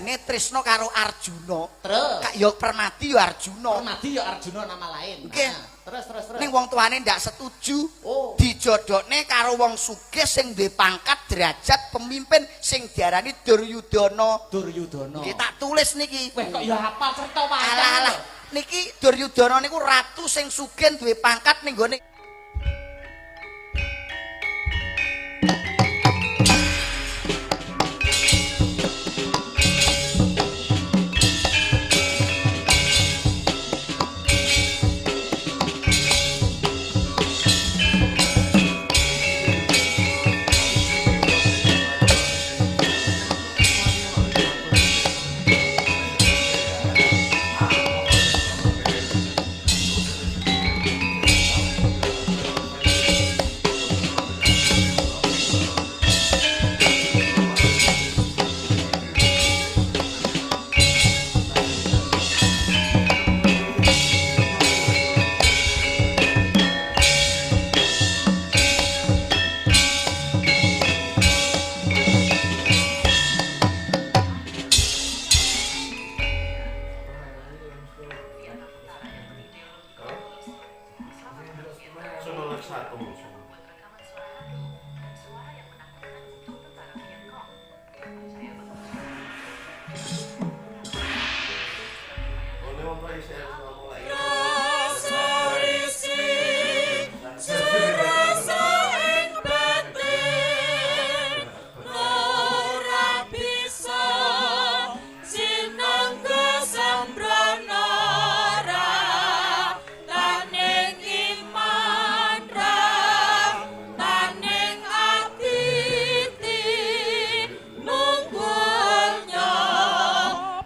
jenenge Trisno karo Arjuna. Terus Kak ya Permadi ya Arjuna. Permadi ya Arjuna nama lain. Nggih. Nah, terus. Ning wong tuane ndak setuju. Oh. Dijodhokne karo wong sugih sing duwe pangkat derajat pemimpin sing diarani Duryudana. Duryudana. Nggih tak tulis niki. Weh kok ya hafal cerita wae. Alah. Niki Duryudana niku ratu sing sugih duwe pangkat ning gone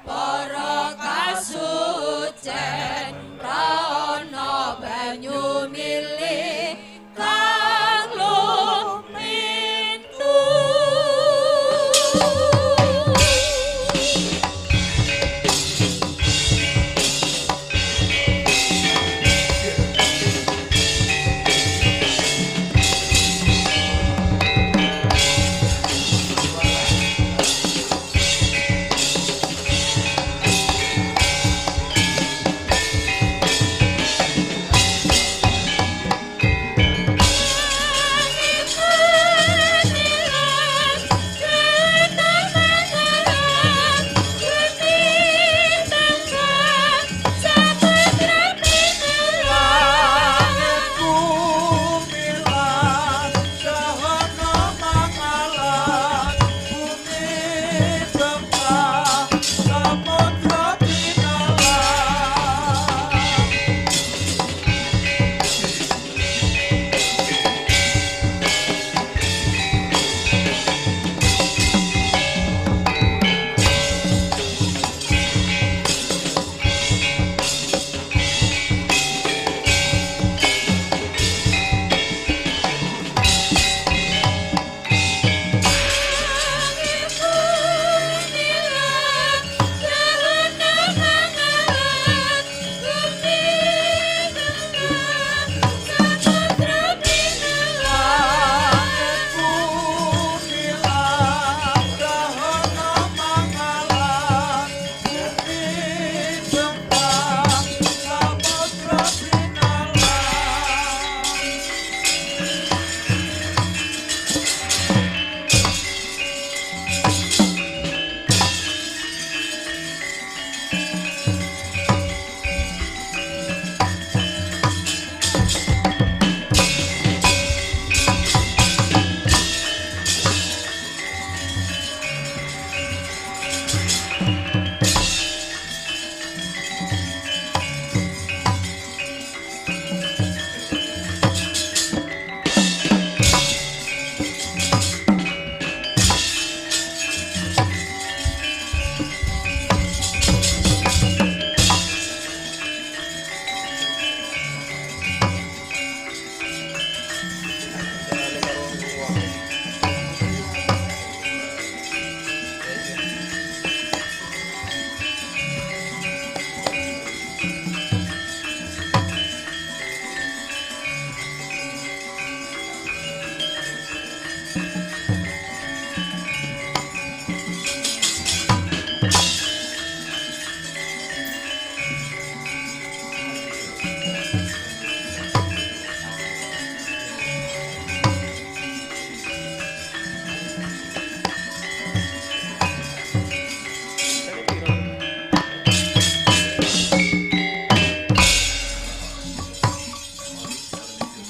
Para kasucen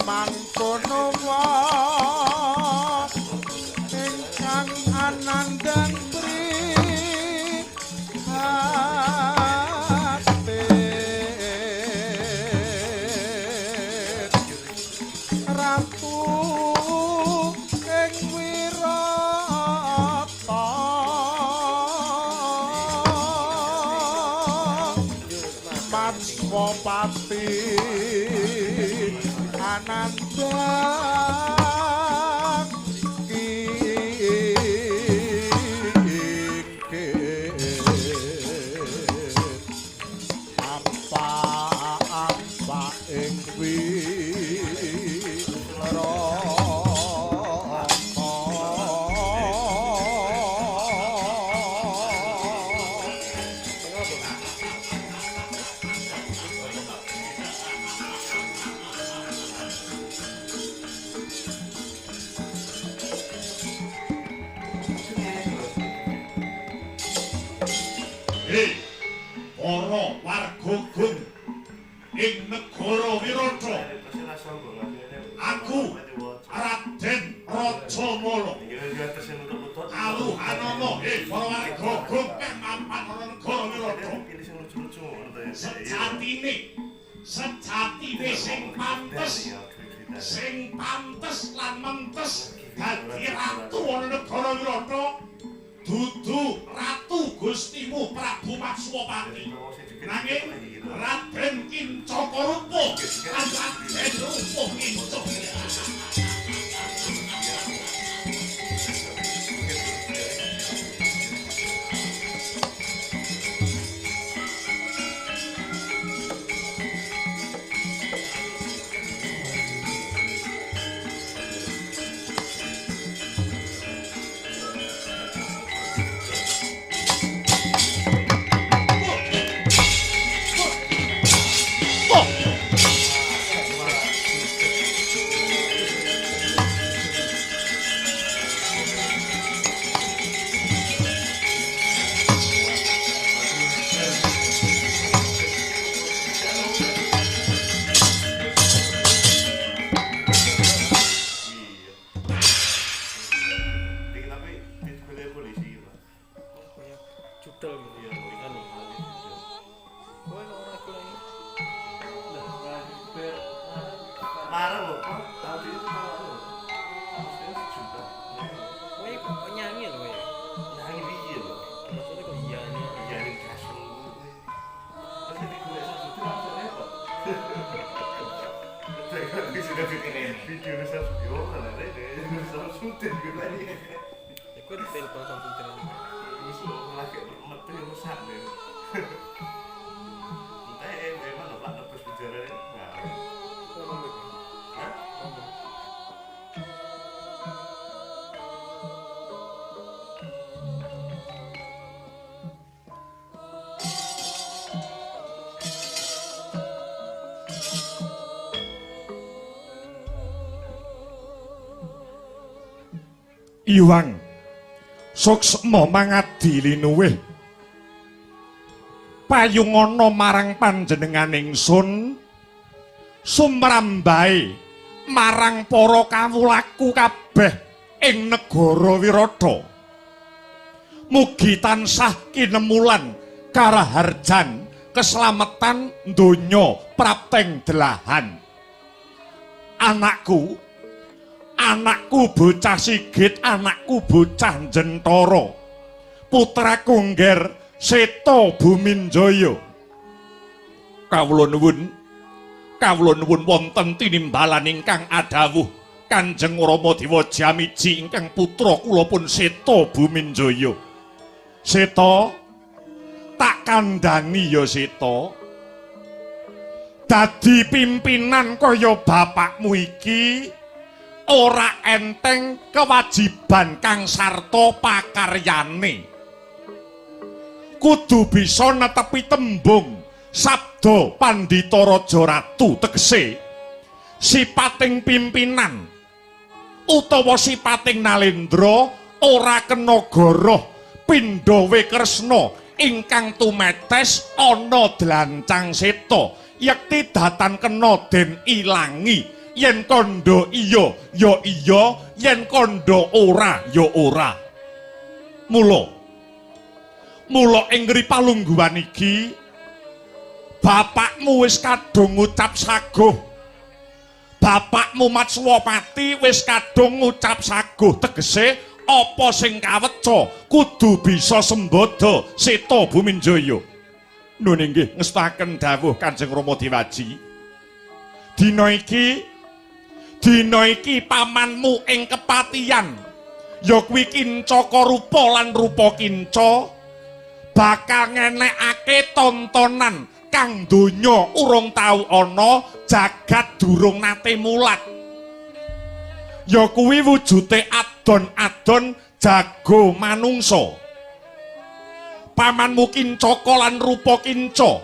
mangkono ingkang anandang Ratu ing wirata Matswapati anandang apa ing para warga gung ing negara Wirata. Aku Raden Rajamala aluhanana para warga gung kang mapan ana negara Wirata. Sejatine sing pantes lan mentes dadi ratu ana negara Wirata dudu ratu Gustimu Prabu Matswapati. Nanging Raden Kincaparupa lan Raden Rupa Kinca. Iwang suksma mangadi linuwih payungana marang panjenengan ingsun sumrambahe marang para kawulaku kabeh ing negara Wirata. Mugi tansah kinemulan karaharjan keslametan donya prapteng delahan. Anakku bocah Sigit, anakku bocah Jentara, putraku Ngger Seta Buminjaya. Kawula nuwun wonten tinimbalan ingkang adhawuh Kanjeng Rama Dewa Jamiji ingkang putra kula pun Seta Buminjaya. Seta, tak kandhani ya Seta. Dadi pimpinan kaya bapakmu iki ora enteng kewajiban kang sarta pakaryane. Kudu bisa netepi tembung sabda Pandhita Raja Ratu, tegese sipating pimpinan utawa sipating Nalendra ora kena goroh pindha Wikresna ingkang tumetes ana dlancang seta, yekti datan kena den ilangi, yen kondo iya ya iya, yen kondo ora ya ora. Mula ing palungguhan iki bapakmu wis kadung ngucap saguh. Bapakmu Matswapati wis kadung ngucap saguh, tegese apa sing kaweca kudu bisa sembada Seta Buminjaya. Nun inggih ngestaken dawuh Kanjeng Rama Dewaji. Dina iki pamanmu ing kepatian ya kuwi Kinca Karupa lan Rupa Kinca bakal ngenekake tontonan kang donya urung tau ana, jagat durung nate mulat. Ya kuwi wujute adon-adon jago manungsa. Pamanmu Kincaka lan Rupa Kinca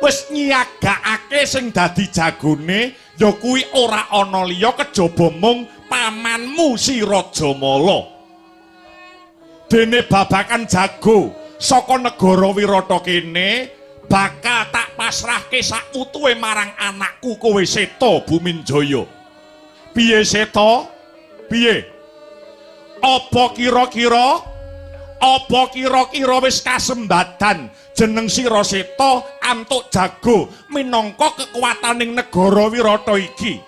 wis nyiyagakake sing dadi jagone, ya kuwi ora ana liya kejaba mung pamanmu si Rajamala. Dene babakan jago saka negara Wirata kene bakal tak pasrahke sak utuhe marang anakku kowe Seta Buminjaya. Piye Seta? Piye? Apa kira-kira wis kasembadan jeneng sira Seta antuk jago minangka kekuwataning negara Wirata iki?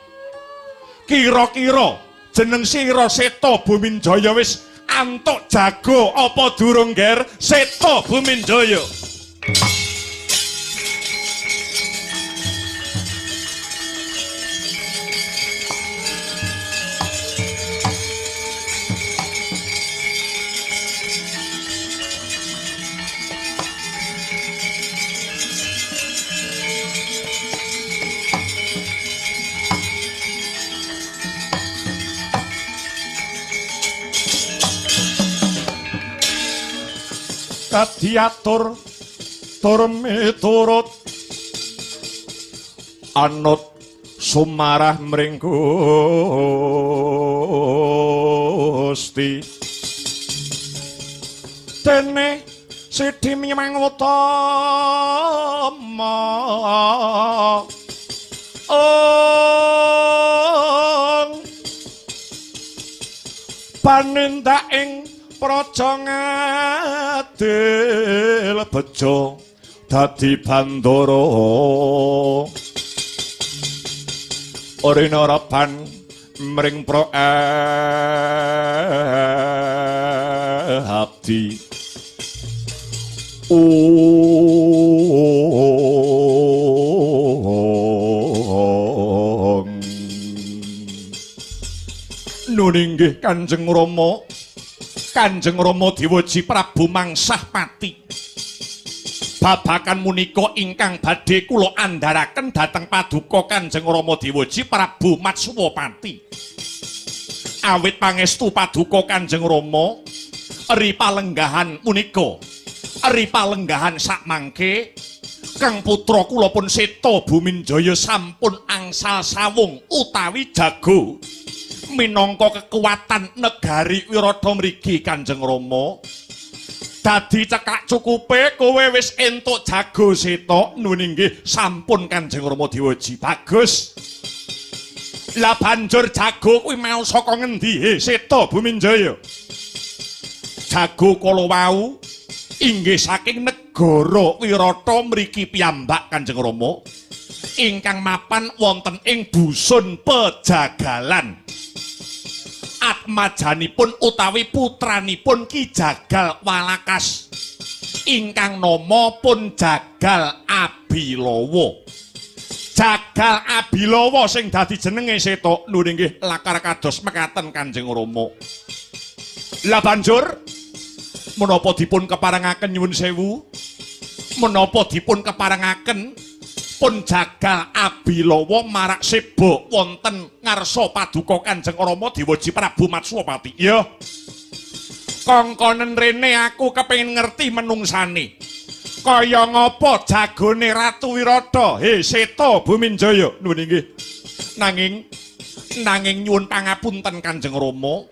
Kira-kira jeneng sira Seta Buminjaya wis antuk jago apa durung ger Seta Buminjaya? Kadiatur tur miturut anut sumarah mring Gusti dene Sidi Mimang Utama panindak ing praja ngadil bejo dadi bandara orina repan mring pro abdi nuninggih Kanjeng Rama Dewaji Prabu Mangsah Pati. Babakan munika ingkang badhe kula andharaken dhateng paduka Kanjeng Rama Dewaji Prabu Matswapati. Awit pangestu paduka Kanjeng Rama eri palenggahan munika, eri palenggahan sakmangke kang putra kula pun Seta Buminjaya sampun angsal sawung utawi jago minangka kekuatan negari Wirata mriki Kanjeng Rama. Dadi cekak cukupe kowe wis entuk jago Seta. Nun inggih sampun Kanjeng Rama Dewaji. Bagus. Lah banjur jago kuwi mau saka ngendi Seta Buminjaya? Jago kala wau inggih saking negara Wirata mriki piyambak Kanjeng Rama ingkang mapan wonten ing Dusun Pejagalan. Atmajanipun utawi putranipun Ki Jagal Walakas ingkang nama pun Jagal Abilawa. Jagal Abilawa sing dadi jenenge Seta. Nun inggih lakar kados mekaten Kanjeng Rama. Lah banjur menapa dipun keparengaken nyuwun sewu? Menapa dipun keparengaken pun Jagal Abilawa marak sibuk wonten ngarsa paduka Kanjeng Rama Dewaji Prabu Matswapati. Ya. Kongkonen rene aku kepengin ngerti menungsane. Kaya ngapa jagone Ratu Wirata? Seta Buminjaya. Nun inggih. Nanging nyuwun pangapunten Kanjeng Rama.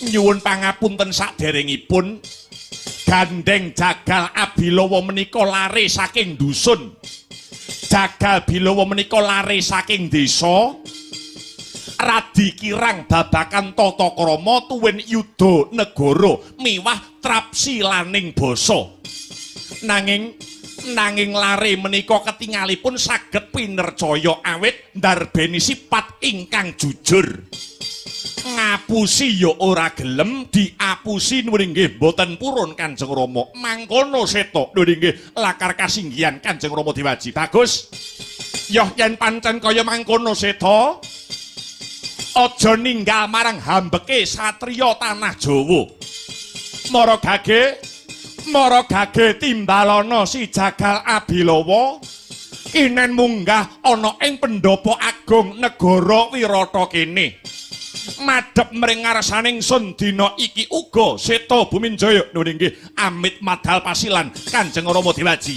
Nyuwun pangapunten saderengipun gandeng Jagal Abilawa menika lare saking dusun. Jagal Bilawa menika lare saking desa radi kirang babakan tata krama tuwin yuda negara miwah trapsilaning basa. Nanging lare menika ketingalipun saged pinercaya awit ndarbeni sipat ingkang jujur. Ngapusi ya ora gelem, diapusi nuwun inggih boten purun Kanjeng Rama. Mangkono seta nuwun inggih lakar kasinggihan Kanjeng Rama Dewaji. Bagus. Yoh yen pancen kaya mangkono seta, aja ninggal marang hambeke satriya tanah Jawa. Mara gage timbalana si jagal abilawa kinen munggah ana ing pendopo agung negara Wirata kene. Madhep mring ngarsaning sun dina iki uga Seta Buminjaya nuwun inggih amit madhal pasilan Kanjeng Rama Dewaji.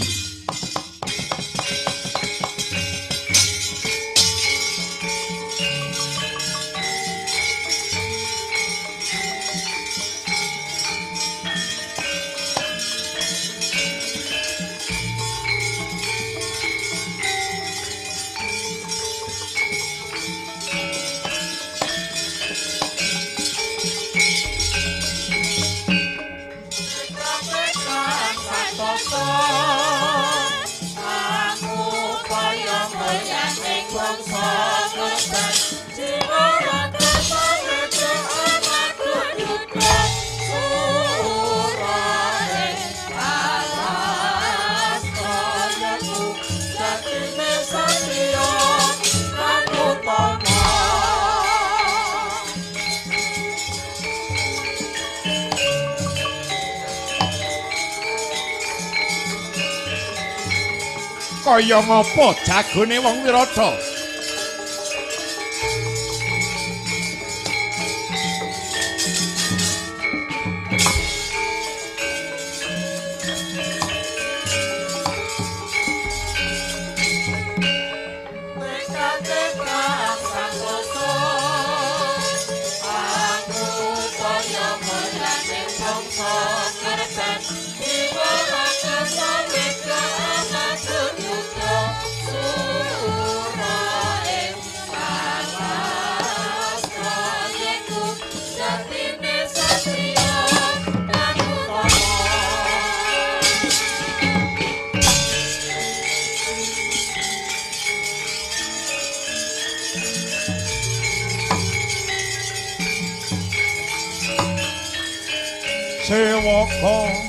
Kaya ngapa jagone wong Wirata? Sewaka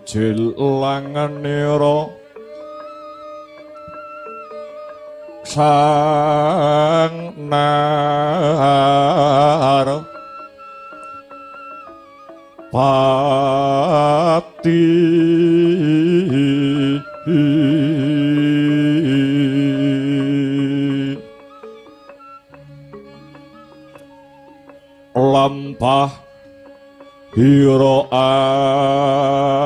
jilanganira sang nar pati lampah hira alon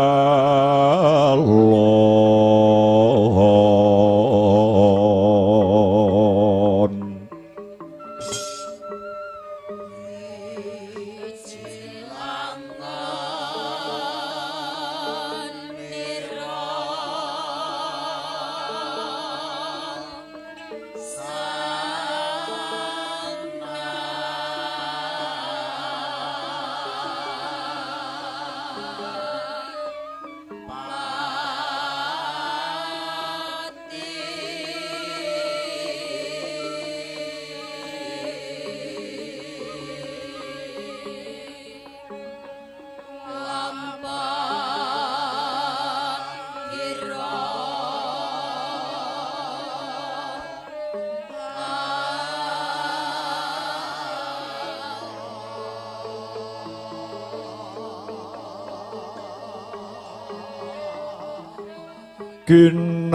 kinarabak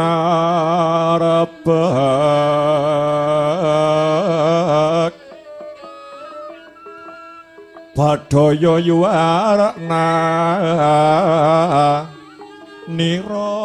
padaya yuwarna nira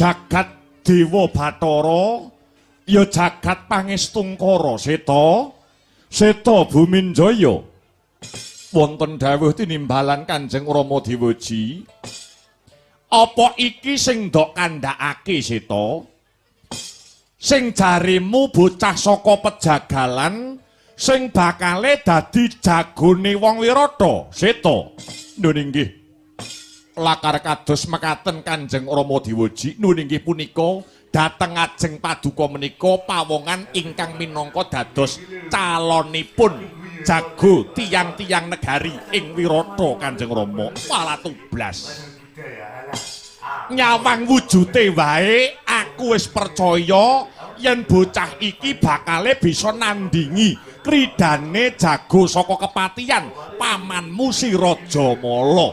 jagat Dewa Bathara ya jagat pangestungkara seta Buminjaya wonten dawuh tinimbalan Kanjeng Rama Dewaji apa iki sing ndok kandhakake seta sing jarimu bocah saka pejagalan sing bakale dadi jagone wong Wirata seta nun inggih lakar kados mekaten Kanjeng Rama Dewaji nun inggih punika dhateng ajeng paduka menika pawongan ingkang minangka dados calonipun jago tiyang-tiyang negari ing Wirata Kanjeng Rama walatublas nyawang wujute wae aku wis percaya yen bocah iki bakale bisa nandingi kridane jago saka kepatihan pamanmu si Raja Mala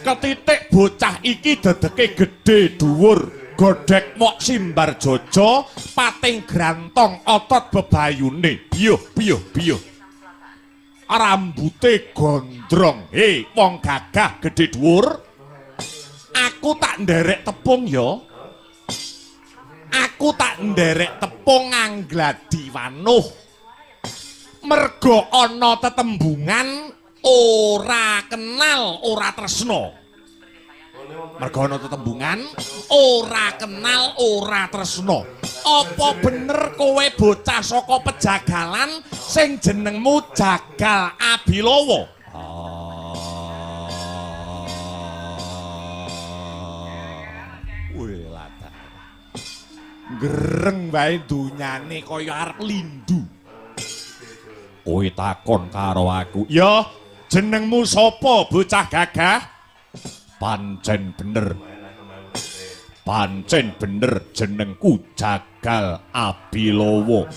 ketitik bocah iki dedeke gedhe dhuwur godhek mok simbar jojo pating grantong otot bebayune biyuh rambute gondrong wong gagah gedhe dhuwur aku tak nderek tepung ya aku tak nderek tepung nggladi wanuh merga ana tetembungan ora kenal ora tresna merga ana tetembungan ora kenal ora tresna apa bener kowe bocah saka Pejagalan sing jenengmu Jagal Abilawa gereng wae donyane kaya arep lindu kowe takon karo aku ya jenengmu sapa bocah gagah pancen bener jenengku Jagal Abilawa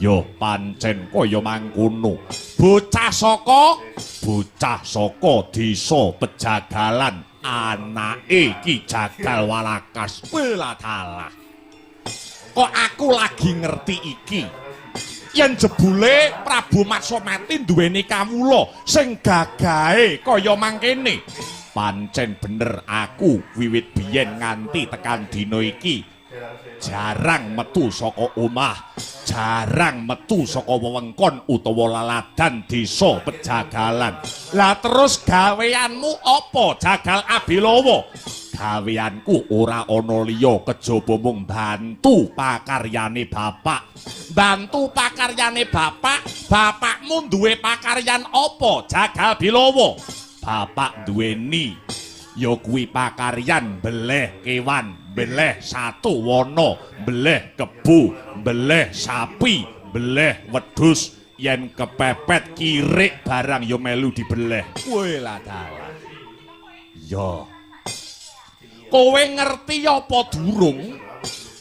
ya pancen kaya mangkono bocah saka desa Pejagalan anake Ki Jagal Walakas welatala kok aku lagi ngerti iki yen jebule Prabu Matsumati duweni kawula sing gagahe kaya mangkene pancen bener aku wiwit biyen nganti tekan dina iki jarang metu saka omah jarang metu saka wewengkon utawa laladan desa Pejagalan lah terus gaweanmu apa Jagal Abilawa gaweanku ora ana liya kejaba mung bantu pakaryane bapakmu duwe pakaryan apa Jagal Abilawa bapak duweni ya kuwi pakaryan beleh kewan beleh satu wana beleh kebu beleh sapi beleh wedhus yen kepepet kirik barang ya melu dibeleh weladala ya kowe ngerti apa durung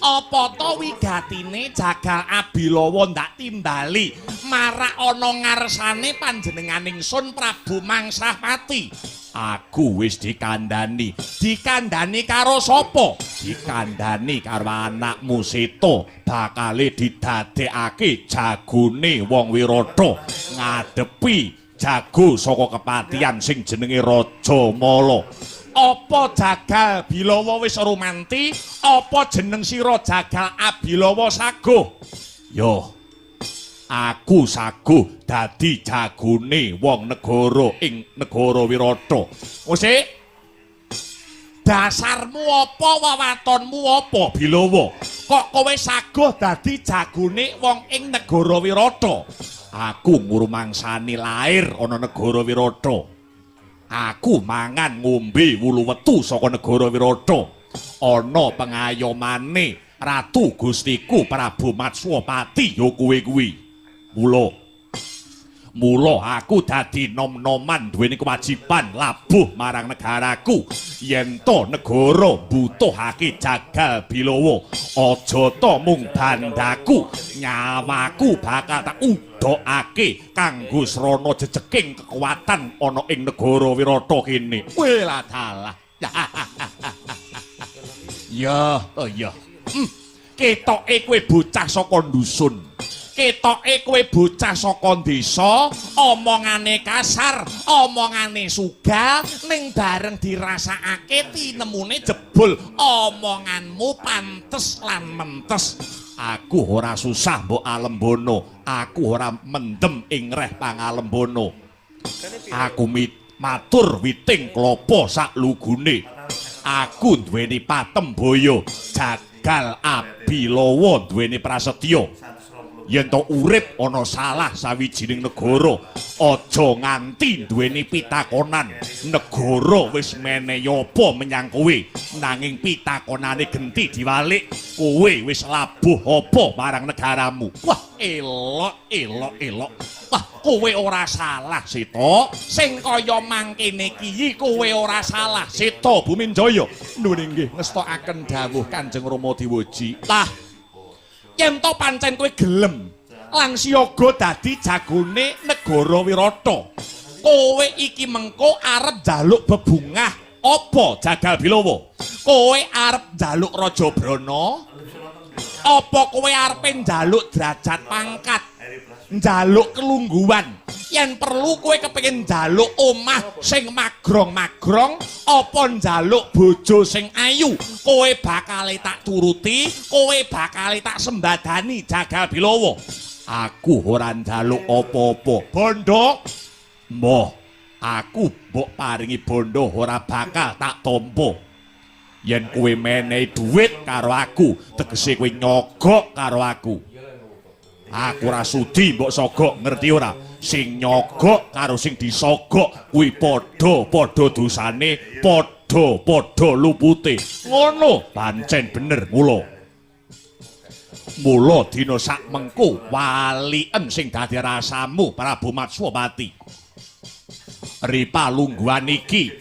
apa to wigatine Jagal Abilawa ndak timbali marak ana ngarsane panjenenganing Sun Prabu Mangsapati aku wis dikandhani karo sapa dikandhani karo anakmu Seta bakale didadekake jagone wong Wirata ngadepi jago saka kepatihan sing jenenge Raja Mala apa Jagal Bilawa wis rumanti apa jeneng sira Jagal Abilawa saguh yo aku saguh dadi jagone wong negara ing negara Wirata wis dasarmu apa wawatonmu apa Bilawa kok kowe saguh dadi jagone wong ing negara Wirata aku ngrumangsani lair ana negara Wirata aku mangan ngombe wulu wetu saka negara Wirata ana pengayomane Ratu Gustiku Prabu Matswapati ya kowe kuwi mula aku dadi nom-noman duweni kewajiban labuh marang negaraku yen to negara butuhake Jagal Bilawa aja to mung bandaku nyawaku bakal tak udhokake kanggo srana jejeking kekuatan ana ing negara Wirata kene weladala ya ketoke kowe bocah saka dusun ketoke kowe bocah saka desa omongane kasar omongane sugal ning bareng dirasakake tinemune jebul omonganmu pantes lan mentes aku ora susah mbok alembono aku ora mendem ing reh pangalembono aku matur witing klapa sak lugune aku duweni patemboyo Jagal Abilawa duweni prasetya yen to urip ana salah sawijining negara aja nganti duweni pitakonan negara wis menehi apa menyang kowe nanging pitakonane genti diwalik kowe wis labuh apa marang negaramu wah elok wah kowe ora salah Seta sing kaya mangkene iki kowe ora salah Seta Buminjaya nuwun inggih ngestokaken dawuh Kanjeng Rama Dewaji lah yen to pancen kowe gelem lan siaga dadi jagone negara Wirata kowe iki mengko arep njaluk bebungah apa Jagal Bilawa kowe arep njaluk Raja Brana? Apa kowe arep njaluk derajat pangkat? Njaluk kelungguhan? Yen perlu kowe kepengin njaluk omah sing magrong-magrong apa njaluk bojo sing ayu? Kowe bakal tak turuti, kowe bakal tak sembadani Jagal Bilawa. Aku ora njaluk apa-apa. Bondo? Mbah, aku mbok paringi bondo ora bakal tak tampa. Yen kowe menehi dhuwit karo aku, tegese kowe nyogok karo aku. Aku ora sudi mbok sogok, ngerti ora? Sing nyogok karo sing disogok kuwi padha-padha dosane, padha-padha lupute. Ngono, pancen bener mula. Mula dina sak mengko walien sing dadi rasamu Prabu Matswapati. Ripalungguhan iki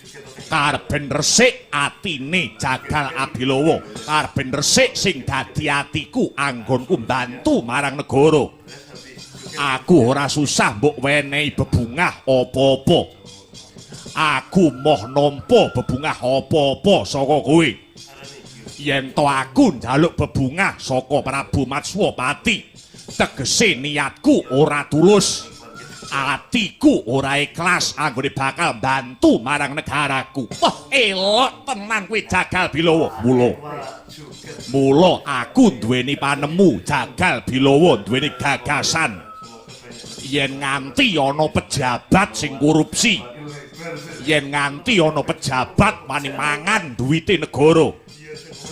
karben resik atine Jagal Abilawa, karben resik sing dadi atiku anggonku mbantu marang negara. Aku ora susah mbok wenehi bebungah apa-apa. Aku moh nampa bebungah apa-apa saka kowe. Yen to aku njaluk bebungah saka Prabu Matswapati, tegese niatku ora tulus. Atiku ora ikhlas anggone bakal bantu marang negaraku. Wah, elok tenan kowe Jagal Bilawa. Mula aku duweni panemu Jagal Bilawa, duweni gagasan. Yen nganti ana pejabat sing korupsi, yen nganti ana pejabat wani mangan duwite negara,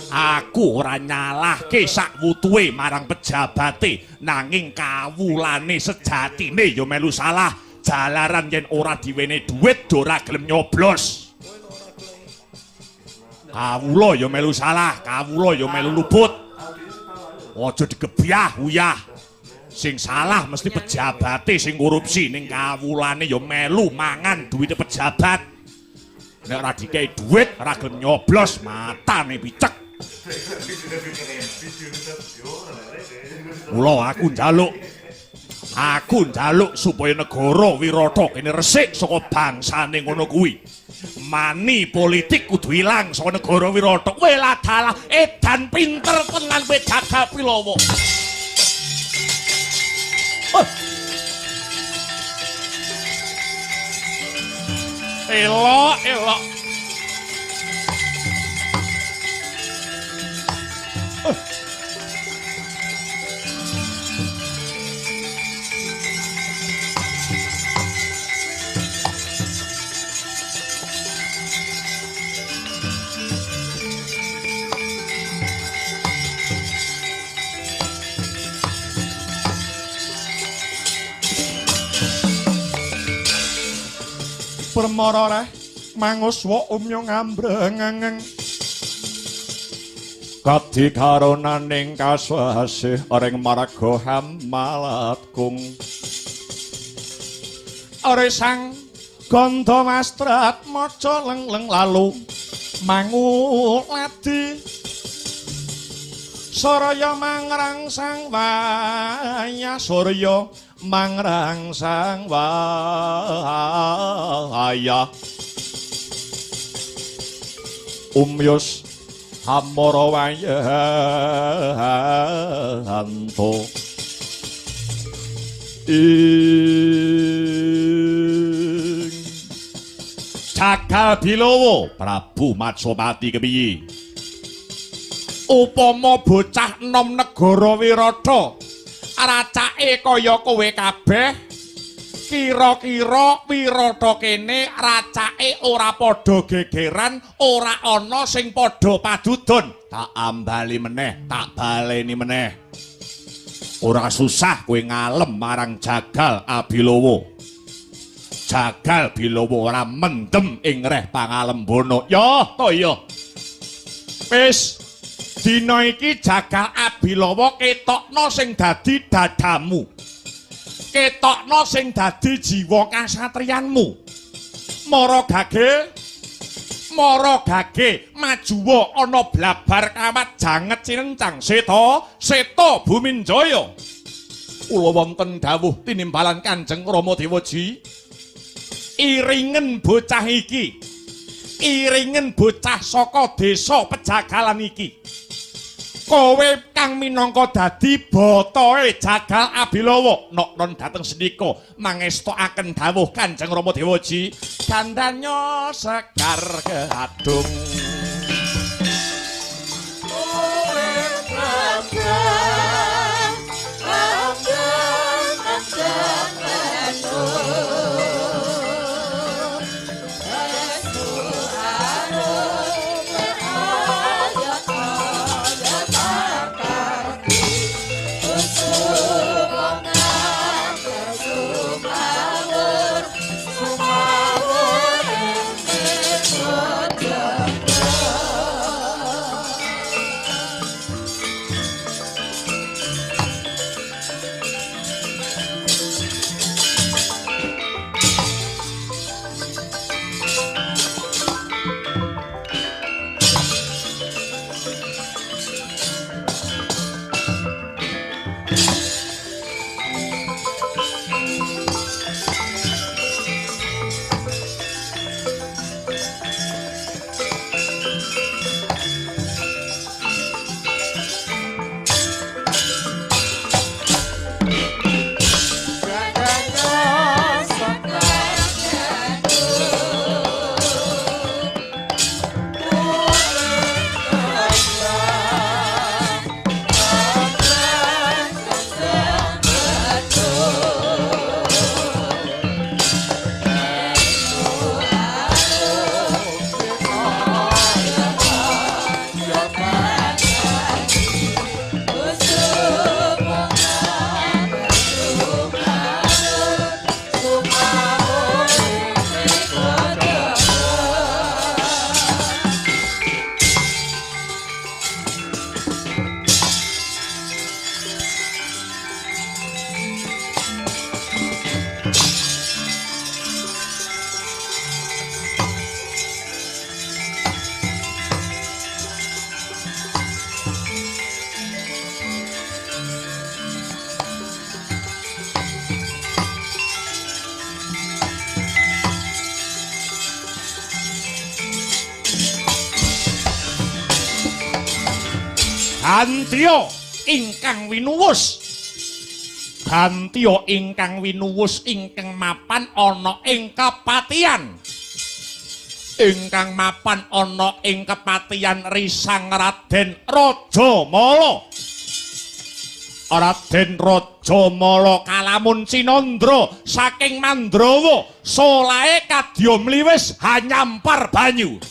aku ora nyalahke sak wutuhe marang pejabate, nanging kawulane sejatine ya melu salah. Jalaran yen ora diwene dhuwit ora gelem nyoblos. Kawula ya melu salah, kawula ya melu luput. Aja digebyah uyah. Sing salah mesti pejabate sing korupsi, ning kawulane ya melu mangan duwite pejabat. Nek ora dikei dhuwit ora gelem nyoblos, matane picek. Mula aku njaluk supaya negara Wirata kene resik saka bangsane ngono kuwi. Mani politik kudu ilang saka negara Wirata. Wela dalah edan pinter tenan kowe Jagal Bilawa. Elok. Permara reh manguswa umya ngambrengeng. Kadi karonaning kaswasih areng marga hamalatgung. Are sang gandha mastrat maca lengleng lalu manguladi. Saraya mangrangsang wayah surya mangrangsang wayah umyus hamara wayahanto ing Jagal Bilawa Prabu Matswapati kepiye? Upama bocah enom negara Wirata racake kaya kowe kabeh, kira-kira Wirata kene racake ora padha gegeran, ora ana sing padha padudon. Tak ambali meneh, tak baleni meneh. Ora susah kowe ngalem marang Jagal Abilawa. Jagal Bilawa ora mendem ing reh pangalembana. Ya, to ya. Wis dina iki Jagal Abilawa ketokno sing dadi dadamu. Ketokno sing dadi jiwa kasatriyanmu. Mara gage majuwa ana blabar kawat janget cinencang seta Buminjaya. Kula wonten dawuh tinimbalan Kanjeng Rama Dewaji, iringen bocah iki iringen bocah saka desa Pejagalan iki. Kowe kang minangka dadi botoe Jagal Abilawa nok non dateng sendika mangestokaken dawuh Kanjeng Rama Dewaji dandanya sekar keadung. Gantya ingkang winuwus ingkang mapan ana ing kepatihan. Ingkang mapan ana ing kepatihan risang Raden Rajamala. Raden Rajamala kalamun Cinandra saking Mandrawa solahe kadya mliwis hanyampar banyu.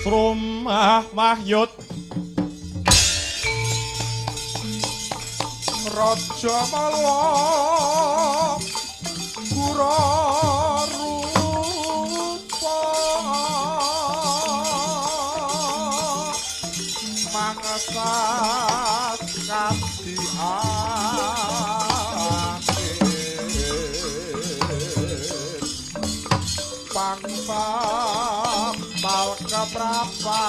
Rumah Wahyud Raja Mala Pura Rupa Mangesat Kasiake Pangsa Malka Prapa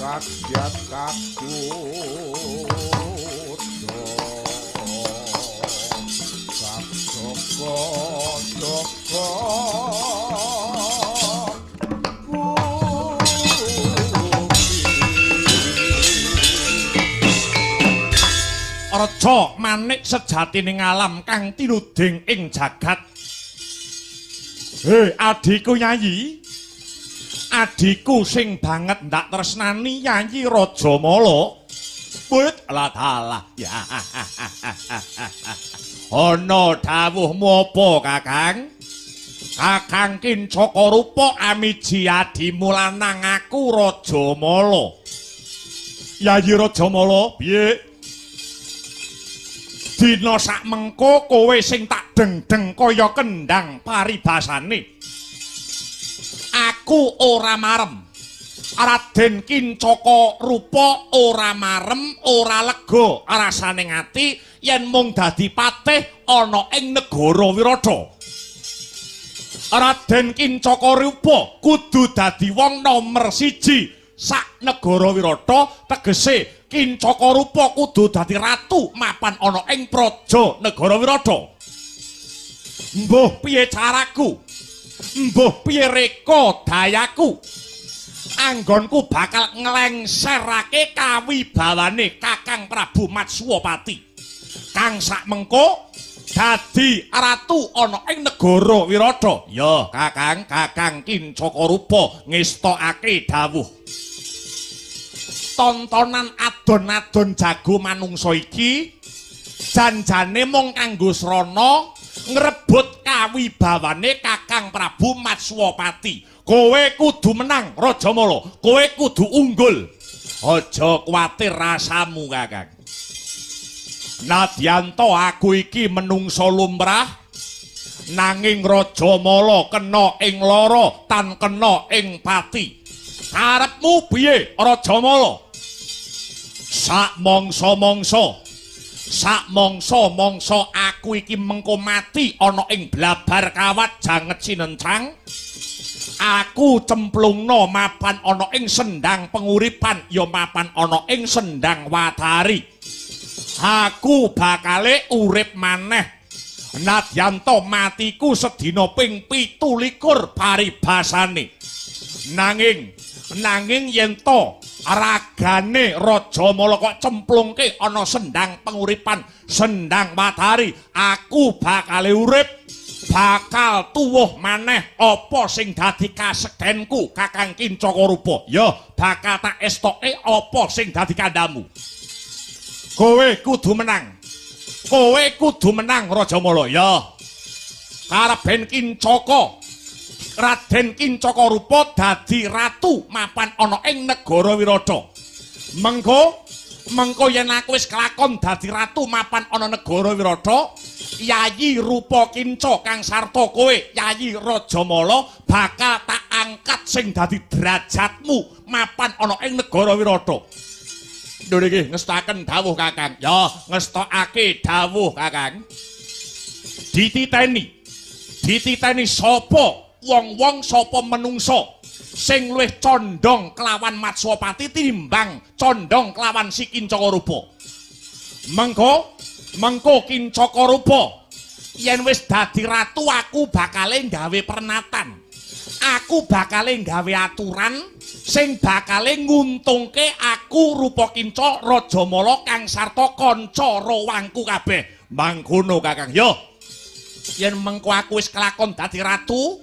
Rakyat kakut Sak Joko Raja manik sejatining alam kang tinuding ing jagat. Hei adhiku Yayi, adhiku sing banget ndak tresnani Yayi Rajamala. Wit lah dalah. Ya. Ana dawuhmu apa, Kakang? Kakang Kincaka Rupa amiji adimu lanang aku Rajamala. Yayi Rajamala, piye? Dina sak mengko kowe sing tak deng-deng kaya kendang paribasane. Aku ora marem. Raden Kincaka Rupa ora marem, ora lega rasane ati yen mung dadi patih ana ing negara Wirata. Raden Kincaka Rupa kudu dadi wong nomer 1 sak negara Wirata, tegese Kincaka Rupa kudu dadi ratu mapan ana ing praja negara Wirata. Mbuh piye caraku? Mbuh piye reka dayaku? Anggonku bakal nglengserake kawibawane Kakang Prabu Matsuwapati. Kang sak mengko dadi ratu ana ing negara Wirata. Ya, Kakang Kincaka Rupa ngestokake dawuh. Tontonan adon-adon jago manungsa iki janjane mung kanggo srana ngrebut miturut kawibawane Kakang Prabu Matswapati. Kowe kudu menang Rajamala, kowe kudu unggul. Aja kuwatir rasamu Kakang. Nadyanto aku iki menungso lumrah, nanging Rajamala kena ing lara tan kena ing pati. Karepmu piye Rajamala? Sak mangsa aku iki mengko mati ana ing blabar kawat janget sinencang. Aku cemplungno mapan ana ing sendang penguripan ya mapan ana ing sendang watari. Aku bakale urip maneh. Nadyanto matiku sedina ping 17 paribasane. Nanging yen to ragane Rajamala kok cemplungke ana sendang penguripan, sendang watari, aku bakale urip, bakal tuwuh maneh apa sing dadi kasekdenku Kakang Kincakarupa. Ya bakal tak estoke apa sing dadi kandhamu. Kowe kudu menang. Kowe kudu menang Rajamala. Ya. Kareben Kincaka Raden Kincakarupa dadi ratu mapan ana ing negara Wirata. Mengko yen aku wis kelakon dadi ratu mapan ana negara Wirata, Yayi Rupa Kinca kang sarta kowe, Yayi Rajamala bakal tak angkat sing dadi derajatmu mapan ana ing negara Wirata. Lho niki ngestaken dawuh Kakang. Ya, ngestokake dawuh Kakang. Dititeni sapa? Wong-wong sapa menungso sing luwih condong kelawan Matswapati tinimbang condong kelawan si Kincakarupa. Mengko Kincakarupa yen wis dadi ratu aku bakale gawe pernatan. Aku bakale gawe aturan sing bakale nguntungke aku Rupa Kinca Rajamala kang sarta kanca rawangku kabeh. Mangkono Kakang. Yo. Yen mengko aku wis kelakon dadi ratu,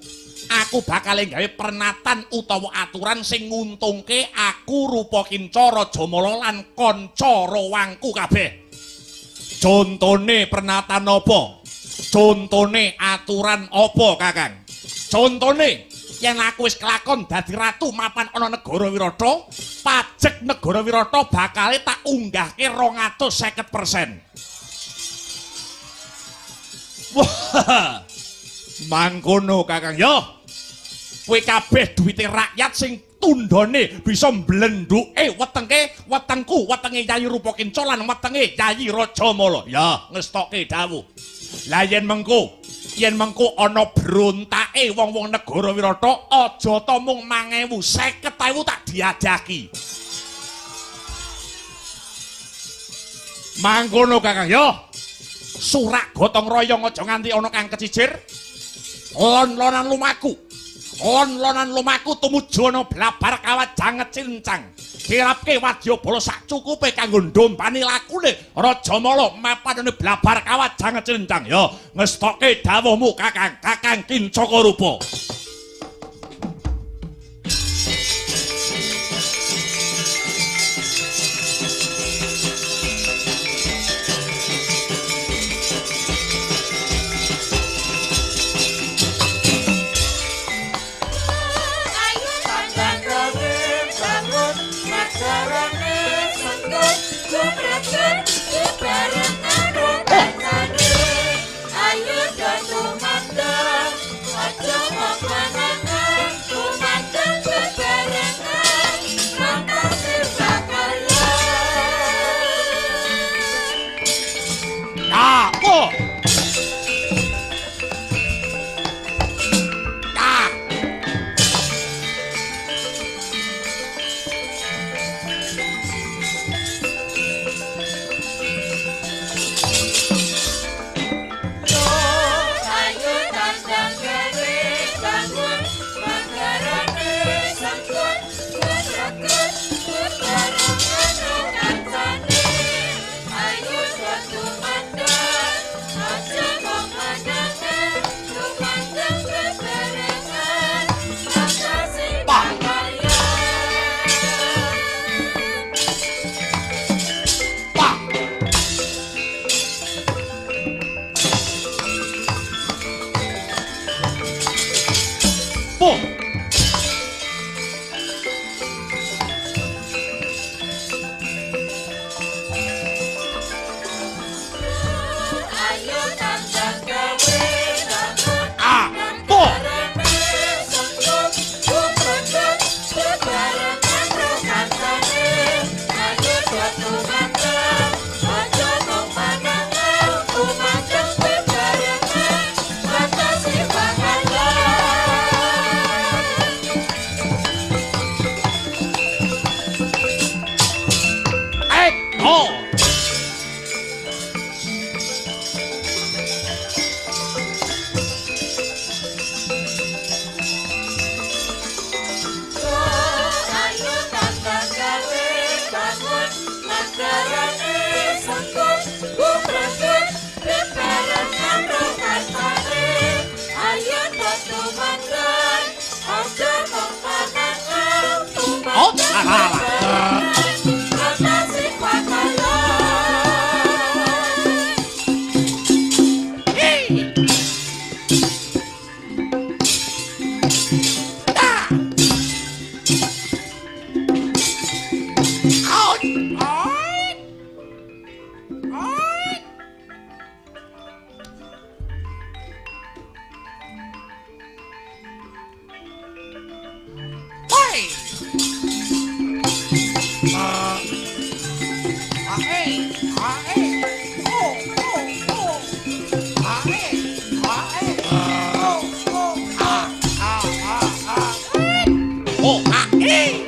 aku bakal gawe pernatan utawa aturan sing nguntungke aku Rupa Kinca Rajamala lan kanca rawangku kabeh. Contone pernatan apa? Contone aturan apa Kakang? Contone yen aku wis kelakon dadi ratu mapan ana negara Wirata, pajek negara Wirata bakal tak unggahke 250%. Wah. Mangkono Kakang. Yo. Kowe kabeh duwite rakyat sing tundhone bisa mblenduke wetenge Yayi Rupa Kinca lan wetenge Yayi Rajamala. Ya, ngestoke dawuh. Lah yen mengko ana brontake wong-wong negara Wirata, aja ta mung 1000, 50.000 tak diajaki. Mangkono Kakang. Yo. Surak gotong royong aja nganti ana kang kecicir. Lon-lonan lumaku tumuju ana blabar kawat janget cincang. Kirapke wadyabala sak cukupe kanggo ndompani lakune Rajamala mapan ana blabar kawat janget cincang. Ya, ngestoke dawuhmu Kakang Kincakarupa. 呀！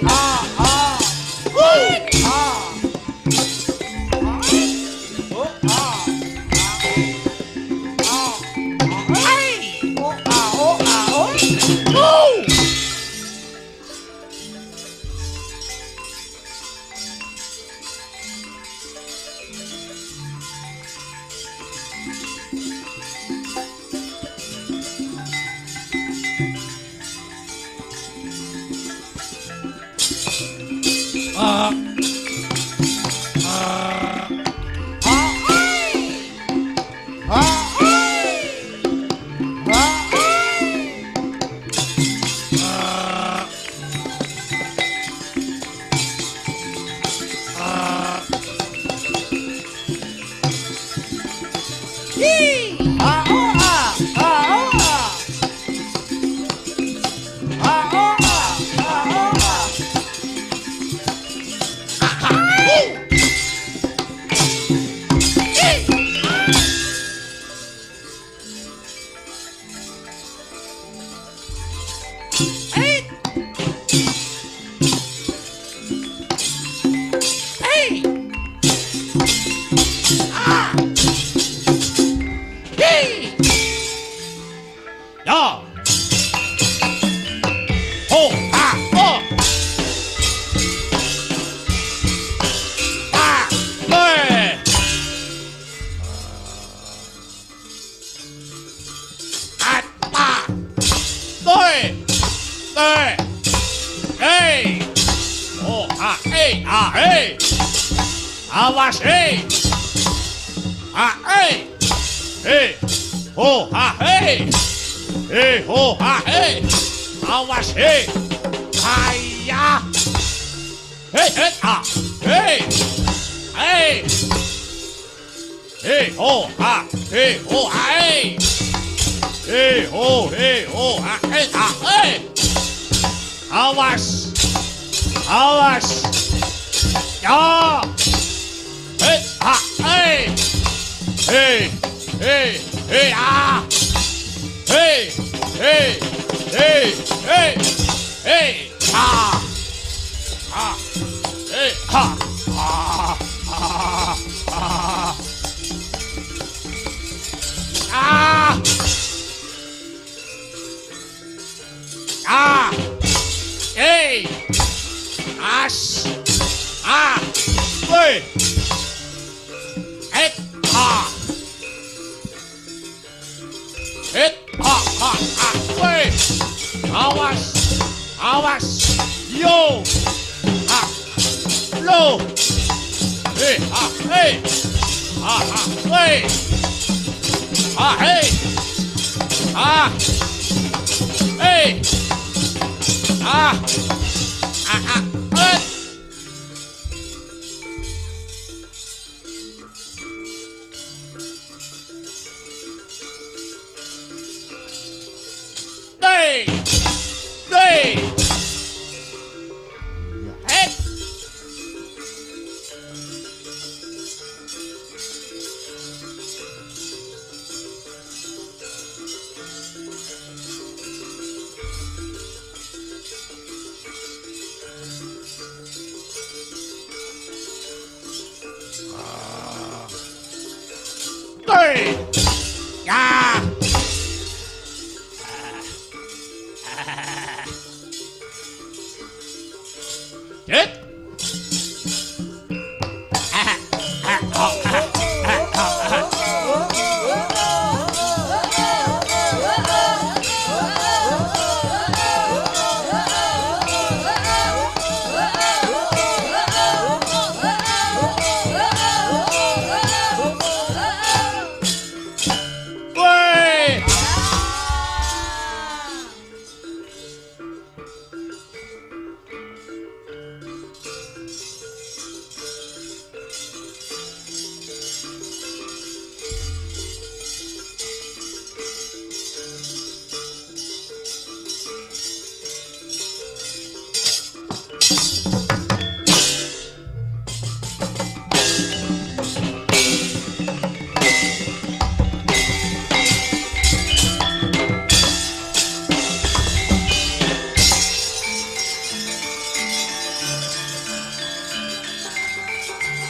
哦啊哦！啊！对！啊啊！对！对！哎！哦啊哎啊哎！Awas hei. Ah hei. Hei. Oh ah hei. Hei oh ah hei. Awas hei. Ayah. Hei hei ah. Hei. Hei. Hei oh ah. Hei oh ah hei. Hei oh ah hei ah hei. Awas. Awas. Ya. Hey, ah, hey, hey, hey, hey, ah, hey, hey, hey, hey, hey, ah, ah, hey, ah, ah, ah, ah, ah, ah, hey, ash, ah, hey. Et ha. Et ha ha ha. Wait. Awas. Awas. Yo. Ha. Lo. Hey ha hey. Ha ha hey. Ha hey. Ha. Hey. Ha. Ah ah. Et. Hey! Hey! Hey!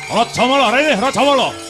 Rajamala rene Rajamala